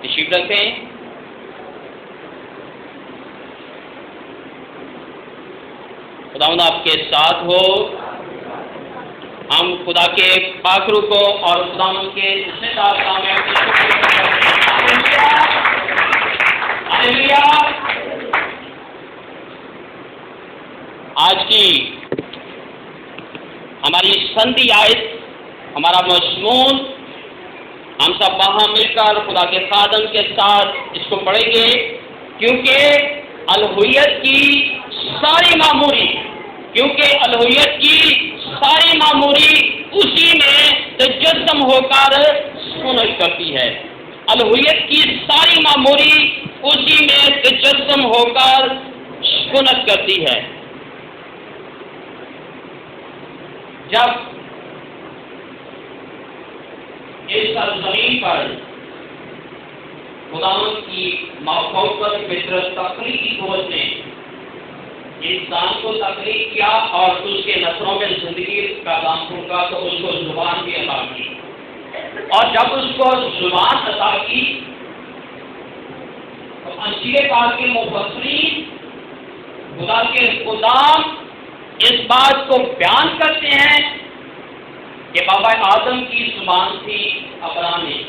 تشریف رکھیں۔ خداوند آپ کے ساتھ ہو۔ ہم خدا کے پاک روح کو اور خداوند کے جتنے کام ہیں آج کی ہماری سندھی آیت، ہمارا مضمون، ہم سب وہاں مل کر خدا کے خادم کے ساتھ اس کو پڑھیں گے، کیونکہ الوہیت کی ساری معموری اسی میں تجسم ہو کر سنت کرتی ہے۔ الوہیت کی ساری معموری اسی میں تجسم ہو کر سنت کرتی ہے۔ جب اس سرزمین پر خداوند کی محبت فطرت تخلیقی قوت نے انسان کو تخلیق کیا اور اس کے نسلوں میں زندگی کا کام پھونکا تو اس کو زبان بھی عطا کی، اور جب اس کو زبان عطا کی تو انجیل پاک کے مفسرین، خدا کے خدام اس بات کو بیان کرتے ہیں کہ بابا آدم کی زبان تھی عبرانی۔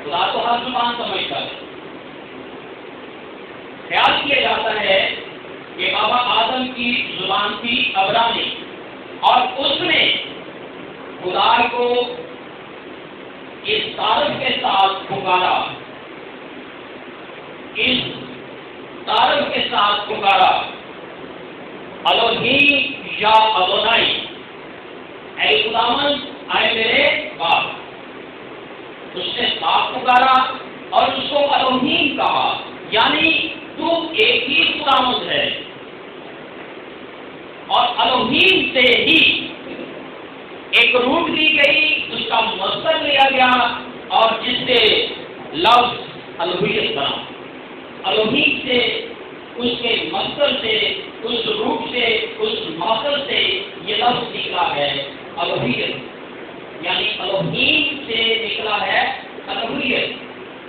خدا تو ہر زبان سمجھتا ہے۔ خیال کیا جاتا ہے کہ بابا آدم کی زبان تھی عبرانی، اور اس نے خدا کو اس تعارف کے ساتھ پکارا، الوہیم یا ادونائی، اے خداوند، اے میرے باپ۔ اس نے باپ پکارا اور اس کو الوہیم کہا، یعنی تو ایک ہی خداوند ہے۔ اور الوہیم سے ہی ایک روٹ لی گئی، اس کا مصدر لیا گیا، اور جس سے لفظ الوہیت بنا۔ الوہیم سے، اس کے مصدر سے، اس روٹ سے، اس ماخذ سے یہ لفظ نکلا ہے الوہیت، یعنی الوہیم سے نکلا ہے الوہیت۔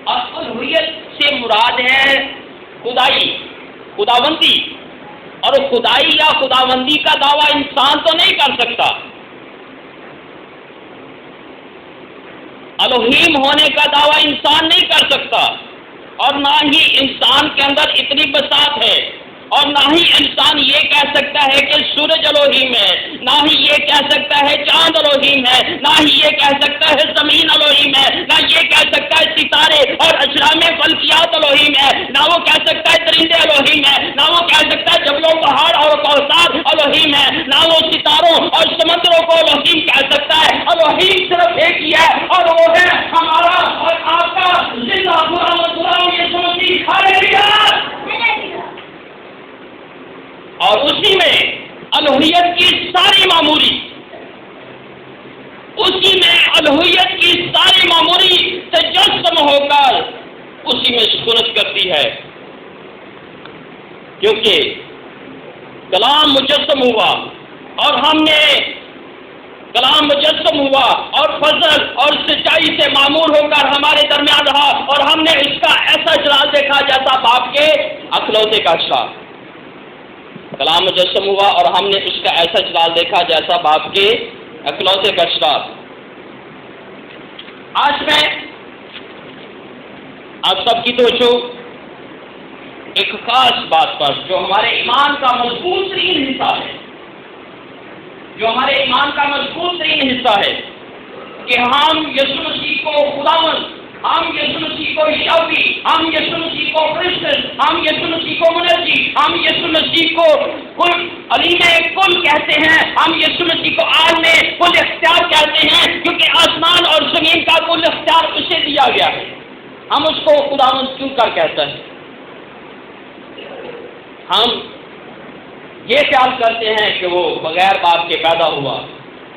اور الوہیت سے مراد ہے خدائی، خداوندی، اور خدائی یا خداوندی کا دعویٰ انسان تو نہیں کر سکتا۔ الوہیم ہونے کا دعویٰ انسان نہیں کر سکتا، اور نہ ہی انسان کے اندر اتنی بساط ہے، اور نہ ہی انسان یہ کہہ سکتا ہے کہ سورج الوہیم ہے، نہ ہی یہ کہہ سکتا ہے چاند الوہیم ہے، نہ ہی یہ کہہ سکتا ہے زمین الوہیم ہے، نہ یہ کہہ سکتا ہے ستارے اور اجرام فلکیات الوہیم ہے، نہ وہ کہہ سکتا ہے درندے الوہیم ہے، نہ وہ کہہ سکتا ہے جبلوں پہاڑ اور کوثر الوہیم ہے، نہ وہ ستاروں اور سمندروں کو الوہیم کہہ سکتا ہے۔ الوہیم صرف ایک ہی ہے، اور وہ ہے ہمارا اور آپ کا زندہ خداوند یسوع مسیح۔ ہاللیلویا۔ اور اسی میں الوہیت کی ساری معموری، اسی میں الوہیت کی ساری معموری تجسم ہو کر اسی میں سکونت کرتی ہے، کیونکہ کلام مجسم ہوا، اور ہم نے کلام مجسم ہوا اور فضل اور سچائی سے معمور ہو کر ہمارے درمیان رہا، اور ہم نے اس کا ایسا جلال دیکھا جیسا باپ کے اکلوتے کا اشراق۔ کلام مجسم ہوا اور ہم نے اس کا ایسا جلال دیکھا جیسا باپ کے اکلوتے کا اشراق۔ آج میں آپ سب کی توجہ ایک خاص بات پر، جو ہمارے ایمان کا مضبوط ترین حصہ ہے، کہ ہم یسوع مسیح کو خداوند، ہم یسوع مسیح کو یہوی، ہم یسوع مسیح کو کرسچن، ہم یسوع مسیح کو منجی، ہم یسوع مسیح کو کل علیم کل کہتے ہیں، ہم یسوع مسیح کو عالم کل اختیار کہتے ہیں، کیونکہ آسمان اور زمین کا کل اختیار اسے دیا گیا ہے۔ ہم اس کو خداوند کیوں کر کہتے ہیں؟ ہم یہ خیال کرتے ہیں کہ وہ بغیر باپ کے پیدا ہوا،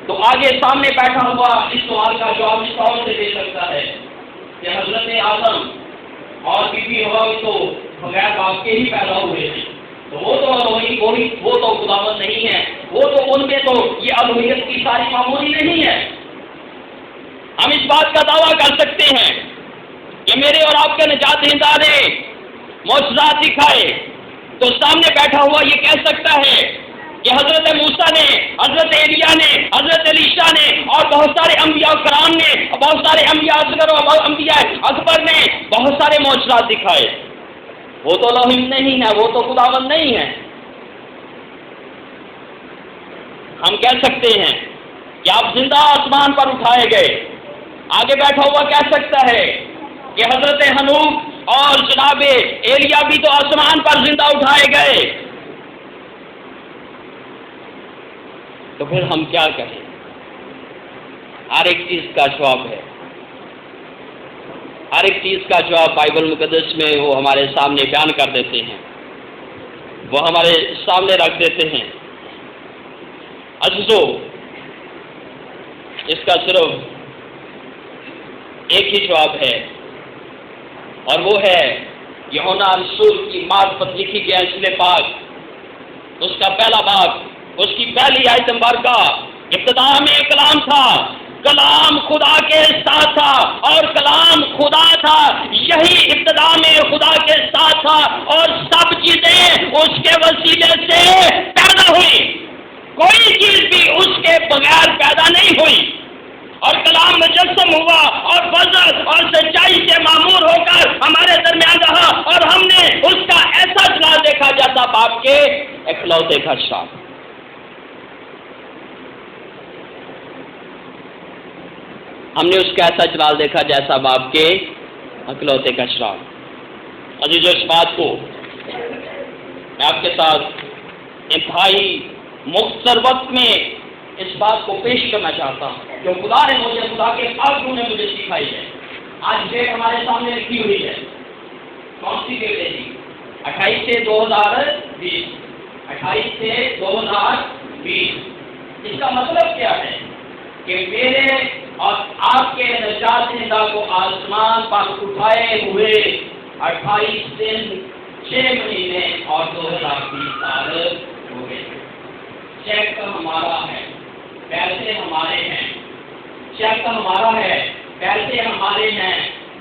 تو آگے سامنے بیٹھا ہوا اس سوال کا جواب اس طور سے دے سکتا ہے کہ حضرت آدم اور بی بی ہوا تو بغیر باپ کے ہی پیدا ہوئے ہیں، تو وہ تو خداوند نہیں ہے، وہ تو ان میں تو یہ الوہیت کی ساری معمولی نہیں ہے۔ ہم اس بات کا دعویٰ کر سکتے ہیں کہ میرے اور آپ کے نجات دہندہ نے معجزات دکھائے، تو سامنے بیٹھا ہوا یہ کہہ سکتا ہے کہ حضرت موسیٰ نے، حضرت ایلیاہ نے، حضرت علیشہ نے اور بہت سارے انبیاء کرام نے، بہت سارے انبیاء اصغر اور انبیاء اکبر نے بہت سارے معجزات دکھائے، وہ تو الوہیم نہیں ہے، وہ تو خداوند نہیں ہے۔ ہم کہہ سکتے ہیں کہ آپ زندہ آسمان پر اٹھائے گئے۔ آگے بیٹھا ہوا کہہ سکتا ہے کہ حضرت ہنوح اور جناب ایلیاہ بھی تو آسمان پر زندہ اٹھائے گئے۔ تو پھر ہم کیا کہیں؟ ہر ایک چیز کا جواب ہے، ہر ایک چیز کا جواب بائبل مقدس میں وہ ہمارے سامنے بیان کر دیتے ہیں، وہ ہمارے سامنے رکھ دیتے ہیں۔ عزیزو، اس کا صرف ایک ہی جواب ہے، اور وہ ہے یوحنا رسول کی معرفت لکھی گئی انجیل پاک، اس کا پہلا باب، اس کی پہلی آیت مبارکہ، ابتدا میں کلام تھا، کلام خدا کے ساتھ تھا اور کلام خدا تھا، یہی ابتدا میں خدا کے ساتھ تھا اور سب چیزیں اس کے وسیلے سے پیدا ہوئی، کوئی چیز بھی اس کے بغیر پیدا نہیں ہوئی، اور کلام مجسم ہوا اور فضل اور سچائی سے معمور ہو کر ہمارے درمیان رہا، اور ہم نے اس کا ایسا جلال دیکھا جاتا باپ کے اکلوتے کا شان۔ ہم نے اس کا ایسا جلال دیکھا جیسا باپ کے اکلوتے کا شان۔ عزیزو، اس بات کو میں آپ کے ساتھ انتہائی مختصر وقت میں اس بات کو پیش کرنا چاہتا ہوں جو خدا نے مجھے، خدا کے پاکوں نے مجھے سکھائی ہے۔ آج ڈیٹ ہمارے سامنے لکھی ہوئی ہے، کون سی ڈیٹ ہے جی؟ 28/2020، 28/2020۔ اس کا مطلب کیا ہے کہ میرے اور آپ کے نجات دہندہ کو آسمان پر اٹھائے ہوئے 28 دن 6 مہینے اور 2020 سال ہو گئے۔ چیک ہمارا ہے، پیسے ہمارے ہیں، چیک ہمارا ہے، پیسے ہمارے ہیں۔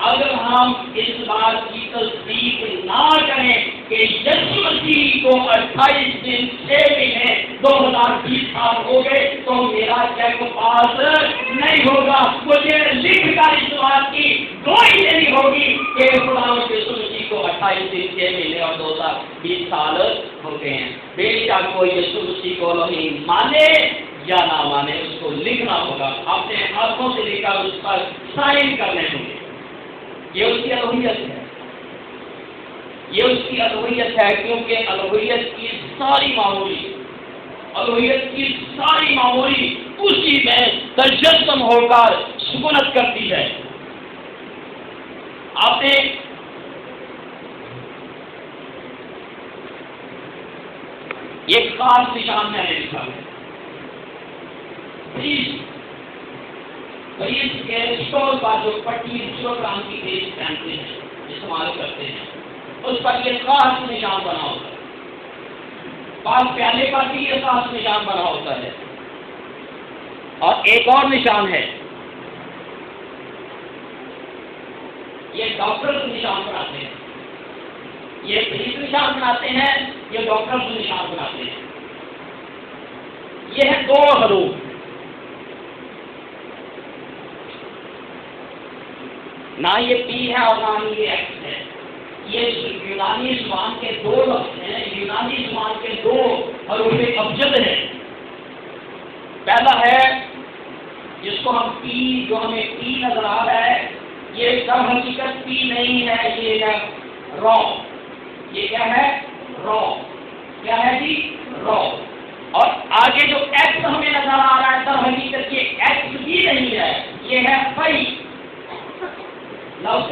اگر ہم اس بات کی تصدیق نہ کریں کہ یسوع مسیح کو 28 دن 6 مہینے 2020 سال ہو گئے تو میرا چیک پاس نہیں ہوگا۔ مجھے لکھ کر اس بات کی گواہی دینی ہوگی کہ خدا یسوع مسیح کو 28 دن 6 مہینے اور 2020 سال ہو گئے ہیں۔ بے شک کوئی یسوع مسیح کو الوہیم مانے یا نہ مانے، اس کو لکھنا ہوگا، اپنے ہاتھوں سے لکھ کر اس پر سائن کرنے ہوں گے۔ یہ اس کی الوہیت ہے، یہ اس کی الوہیت ہے، کیونکہ الوہیت کی ساری معمولی اسی میں تجسم ہو کر سکونت کرتی ہے۔ آپ نے ایک خاص نشان میں نے لکھا ہے، کے اسٹور پر جو پٹی کام کی بیس پہنتے ہیں، استعمال کرتے ہیں، اس پر یہ خاص نشان بنا ہوتا ہے۔ بعض پیالے پر بھی یہ خاص نشان بنا ہوتا ہے، اور ایک اور نشان ہے، یہ ڈاکٹر نشان بناتے ہیں، یہ پولیس نشان بناتے ہیں، یہ ڈاکٹر نشان بناتے ہیں۔ یہ ہے 2 حروف، نہ یہ پی ہے اور نہ ہی یہ ایکس ہے۔ یہ یونانی زبان کے 2 لفظ ہیں، یونانی زبان کے 2 حروف ابجد ہیں۔ پہلا ہے جس کو ہم پی، جو ہمیں پی نظر آ رہا ہے، یہ در حقیقت پی نہیں ہے، یہ ہے رو۔ یہ کیا ہے؟ رو۔ کیا ہے جی؟ رو۔ اور آگے جو ایکس ہمیں نظر آ رہا ہے، در حقیقت یہ ایکس بھی نہیں ہے، یہ ہے فئی۔ لفظ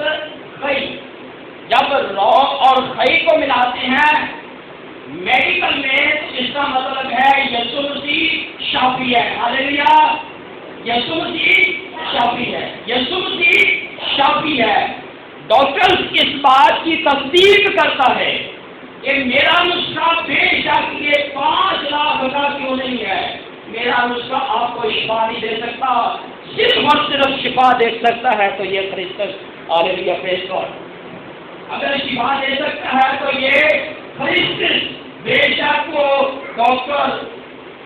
خی۔ جب رو اور خی کو ملاتے ہیں میڈیکل میں، اس کا مطلب ہے یسوع مسیح شافی ہے۔ ہاللیلویا! یسوع مسیح شافی ہے، یسوع مسیح شافی ہے۔ ڈاکٹر اس بات کی تصدیق کرتا ہے کہ میرا نسخہ بے شک یہ 5 لاکھ کا کیوں نہیں ہے، میرا نسخہ آپ کو شفا نہیں دے سکتا، صرف اور صرف شفا دے سکتا ہے تو یہ کرسچن ہاللیلویا پریز گاڈ۔ اگر شفا دے سکتا ہے تو یہ کرسچن، بے شک وہ ڈاکٹر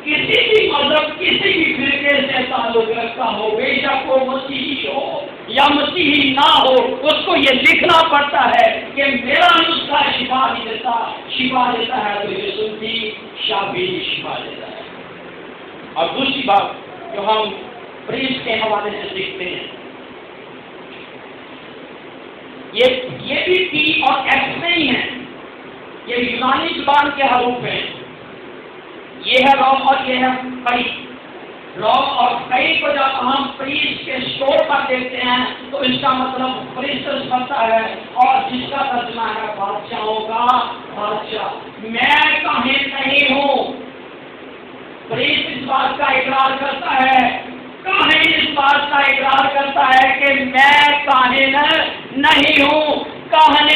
کسی بھی مذہب کسی بھی فرقے سے تعلق رکھتا ہو، بے شک وہ مسیحی ہو یا مسیحی نہ ہو، اس کو یہ لکھنا پڑتا ہے کہ میرا نسخہ شفا نہیں دیتا، شفا دیتا ہے تو یسوع کی شافی شفا دیتا ہے۔ اور دوسری بات جو ہم پریس کے حوالے سے سیکھتے ہیں، یہ بھی پی اور ایکس نہیں ہے، یہ یونانی زبان کے حروف ہیں، یہ ہے رو اور یہ ہے کئی۔ رو اور کئی کو جب ہم پریس کے اسٹور پر دیکھتے ہیں تو اس کا مطلب پریسس بنتا ہے، اور جس کا ترجمہ ہے بادشاہوں کا بادشاہ۔ میں کاہن نہیں ہوں، پریس اس بات کا اقرار کرتا ہے، کاہن اس بات کا اقرار کرتا ہے کہ میں کاہن نہیں ہوں۔ کاہن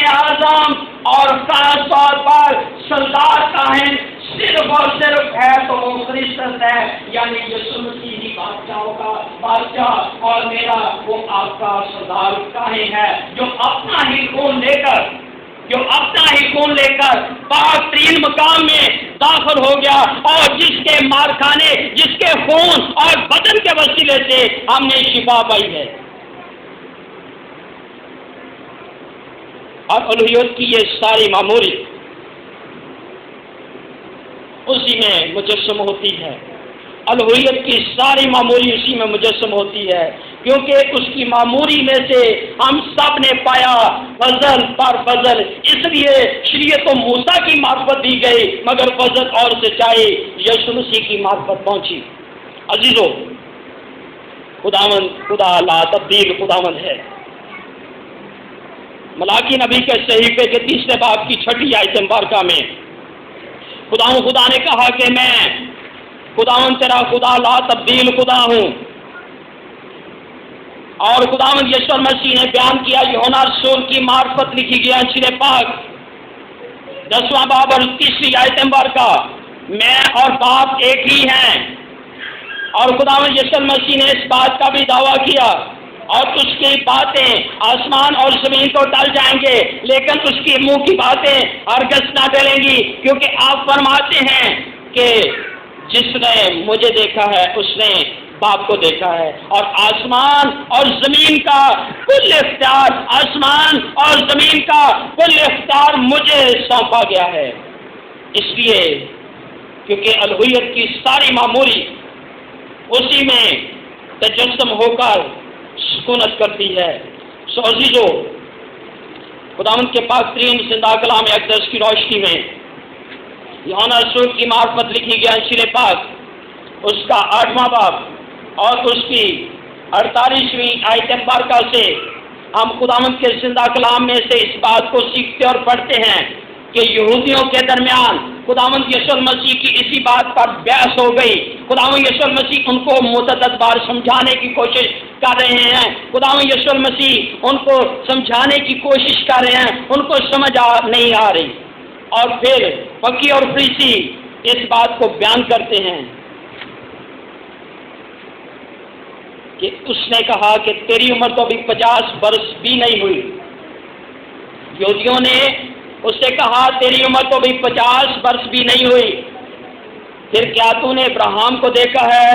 اعظم اور خاص طور پر سردار کاہن صرف اور صرف ہے تو وہ کرسچن ہے، یعنی یسوع مسیح ہی بادشاہوں کا بادشاہ اور میرا وہ آپ کا سردار کاہن ہے، جو اپنا ہی خون لے کر پاک ترین مقام میں داخل ہو گیا، اور جس کے مارکانے، جس کے خون اور بدن کے وسیلے سے ہم نے شفا پائی ہے۔ اور الوہیت کی یہ ساری معموری اسی میں مجسم ہوتی ہے، الوہیت کی ساری معموری اسی میں مجسم ہوتی ہے، کیونکہ اس کی معموری میں سے ہم سب نے پایا فضل پر فضل، اس لیے شریعت و موسیٰ کی معرفت دی گئی، مگر فضل اور سچائی یسوع مسیح کی معرفت پہنچی۔ عزیزو، خدا لا تبدیل خداوند ہے۔ ملاکی نبی کے صحیفے کے 3 باب کی 6 آیت مبارکہ میں خدا نے کہا کہ میں خداوند تیرا خدا لا تبدیل خدا ہوں، اور خداوند یسوع مسیح نے بیان کیا یوحنا رسول کی معرفت لکھی گیا انجیل پاک 10واں باب اور 30 آیت مبارکہ، میں اور باپ ایک ہی ہیں، اور خداوند یسوع مسیح نے اس بات کا بھی دعویٰ کیا، اور اس کی باتیں آسمان اور زمین تو ٹل جائیں گے لیکن اس کی منہ کی باتیں ہرگز نہ ٹلیں گی، کیونکہ آپ فرماتے ہیں کہ جس نے مجھے دیکھا ہے اس نے باپ کو دیکھا ہے، اور آسمان اور زمین کا کل اختیار، آسمان اور زمین کا کل اختیار مجھے سونپا گیا ہے۔ اس لیے کیونکہ الوہیت کی ساری معموری اسی میں تجسم ہو کر سکونت کرتی ہے۔ سو عزیزو، خداوند کے پاک ترین زندہ کلام اقدس کی روشنی میں یوحنا رسول کی معرفت لکھی گیا انجیل پاک اس کا 8واں باب اور اس کی 48ویں آیت مبارکہ سے ہم خداوند کے زندہ کلام میں سے اس بات کو سیکھتے اور پڑھتے ہیں کہ یہودیوں کے درمیان خداوند یسوع مسیح کی اسی بات پر بحث ہو گئی۔ خداوند یسوع مسیح ان کو متعدد بار سمجھانے کی کوشش کر رہے ہیں، خداوند یسوع مسیح ان کو سمجھانے کی کوشش کر رہے ہیں، ان کو سمجھ نہیں آ رہی، اور پھر فقی اور فریسی اس بات کو بیان کرتے ہیں کہ اس نے کہا کہ تیری عمر تو ابھی 50 برس بھی نہیں ہوئی۔ یہودیوں نے اس سے کہا تیری عمر تو ابھی 50 برس بھی نہیں ہوئی، پھر کیا تو نے ابراہیم کو دیکھا ہے؟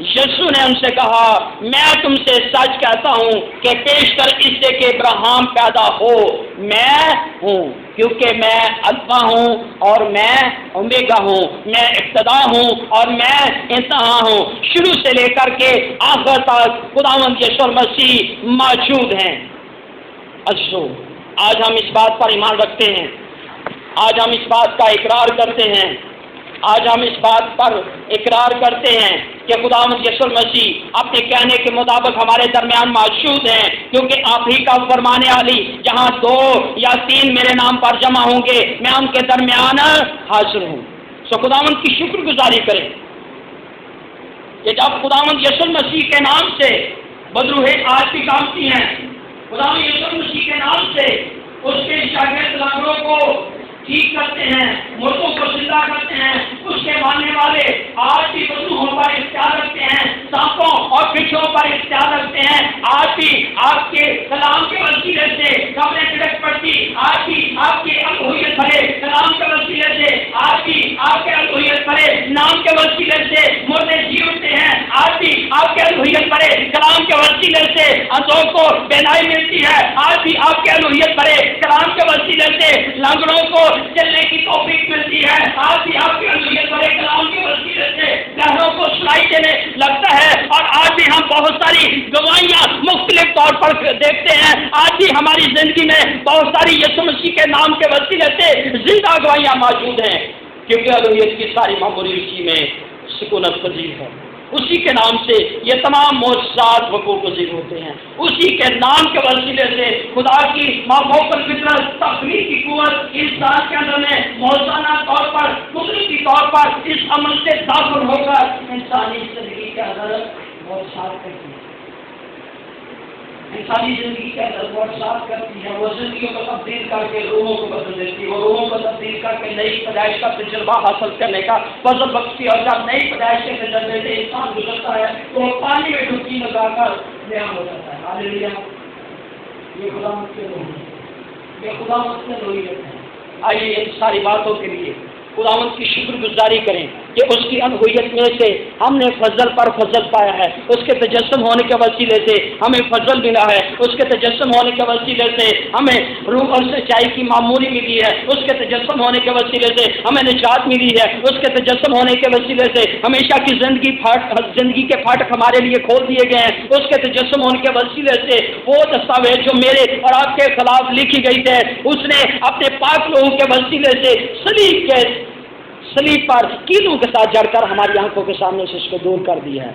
یسوع نے ان سے کہا میں تم سے سچ کہتا ہوں کہ پیشتر اس سے کہ ابراہیم پیدا ہو میں ہوں، کیونکہ میں الفا ہوں اور میں اومیگا ہوں، میں ابتدا ہوں اور میں انتہا ہوں، شروع سے لے کر کے آخر تک خداوند یسوع مسیح موجود ہیں۔ عزیزو، آج ہم اس بات پر ایمان رکھتے ہیں، آج ہم اس بات کا اقرار کرتے ہیں، آج ہم اس بات پر اقرار کرتے ہیں کہ خداوند یسوع مسیح اپنے کہنے کے مطابق ہمارے درمیان موجود ہیں، کیونکہ آپ ہی کا فرمانے والی جہاں 2 یا 3 میرے نام پر جمع ہوں گے میں ان کے درمیان حاضر ہوں۔ سو خداوند کی شکر گزاری کریں کہ جب خداوند یسوع مسیح کے نام سے بدروح آج بھی کامتی ہیں، خداوند یسوع مسیح کے نام سے اس کے شاگرد لانگڑوں کو ٹھیک کرتے ہیں، مردوں کو زندہ کرتے ہیں، اس کے ماننے والے آج بھی وضوحوں پر اختیار رکھتے ہیں، سانپوں اور بچھوں پر اختیار رکھتے ہیں، آج بھی آپ کے کلام کے وسیلے سے قبریں ٹھڑک پڑتی، آج بھی آپ کے الوہیت بھرے کلام کے وسیلے سے، آج بھی آپ کے الوہیت بھرے نام کے وسیلے سے مردے جی اٹھتے ہیں، آج بھی آپ کے الوہیت بھرے کلام کے وسیلے سے اندھوں کو بینائی ملتی ہے، آج بھی آپ کے الوہیت بھرے کلام کے وسیلے سے لنگڑوں کو چلنے کی توفیق ملتی ہے، آج بھی آپ کے الوہیت بھرے کلام کے وسیلے سے لہروں کو سنائی دینے لگتا ہے، اور آج بھی ہم بہت ساری گواہیاں مختلف طور پر دیکھتے ہیں، آج بھی ہماری زندگی میں بہت ساری یسوع مسیح کے نام کے وسیلے سے زندہ گواہیاں موجود ہیں، کیونکہ الوہیت کی ساری معمولی اسی میں سکونت پذیر ہے، اسی کے نام سے یہ تمام معجزات وقوع پذیر ہوتے ہیں، اسی کے نام کے وسیلے سے خدا کی مافوق الفطرت تخلیق کی قوت انسان کے اندر میں موزانہ طور پر قدرتی طور پر اس عمل سے داخل ہو کر انسانی زندگی کے اندر معجزات کرتی ہے، انسانی زندگی کے اندر معجزات کرتی ہے، وہ زندگیوں کو تبدیل کر کے روحوں کو بدل دیتی ہے، وہ روحوں کو تبدیل کر کے نئی پیدائش کا تجربہ حاصل کرنے کا فضل بخشتی، اور جب نئی پیدائش کے تجربے سے انسان گزرتا ہے تو وہ پانی میں ڈبکی لگا کر نیا ہو جاتا ہے۔ ہاللیلویا، یہ خدا مت کے لوگ ہیں، یہ خدا مت کے لوگ ہیں۔ آئیے ان ساری باتوں کے لیے خداوند کی شکر گزاری کریں کہ اس کی الوہیت میں سے ہم نے فضل پر فضل پایا ہے، اس کے تجسم ہونے کے وسیلے سے ہمیں فضل ملا ہے، اس کے تجسم ہونے کے وسیلے سے ہمیں روح اور سچائی کی معمولی ملی ہے، اس کے تجسم ہونے کے وسیلے سے ہمیں نجات ملی ہے، اس کے تجسم ہونے کے وسیلے سے ہمیشہ کی زندگی کے پھاٹک ہمارے لیے کھول دیے گئے ہیں، اس کے تجسم ہونے کے وسیلے سے وہ دستاویز جو میرے اور آپ کے خلاف لکھی گئی تھے اس نے اپنے پاک لوگوں کے وسیلے سے صلیب پر کیلوں کے ساتھ جڑ کر ہماری آنکھوں کے سامنے سے اس کو دور کر دیا ہے۔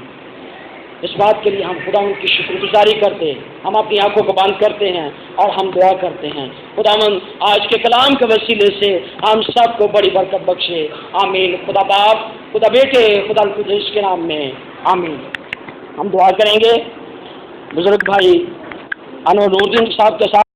اس بات کے لیے ہم خداوند کی شکر گزاری کرتے، ہم اپنی آنکھوں کو بند کرتے ہیں اور ہم دعا کرتے ہیں خداوند آج کے کلام کے وسیلے سے ہم سب کو بڑی برکت بخشے، آمین۔ خدا باپ، خدا بیٹے، خدا القدس کے نام میں آمین۔ ہم دعا کریں گے۔ بزرگ بھائی انور نور الدین صاحب کے ساتھ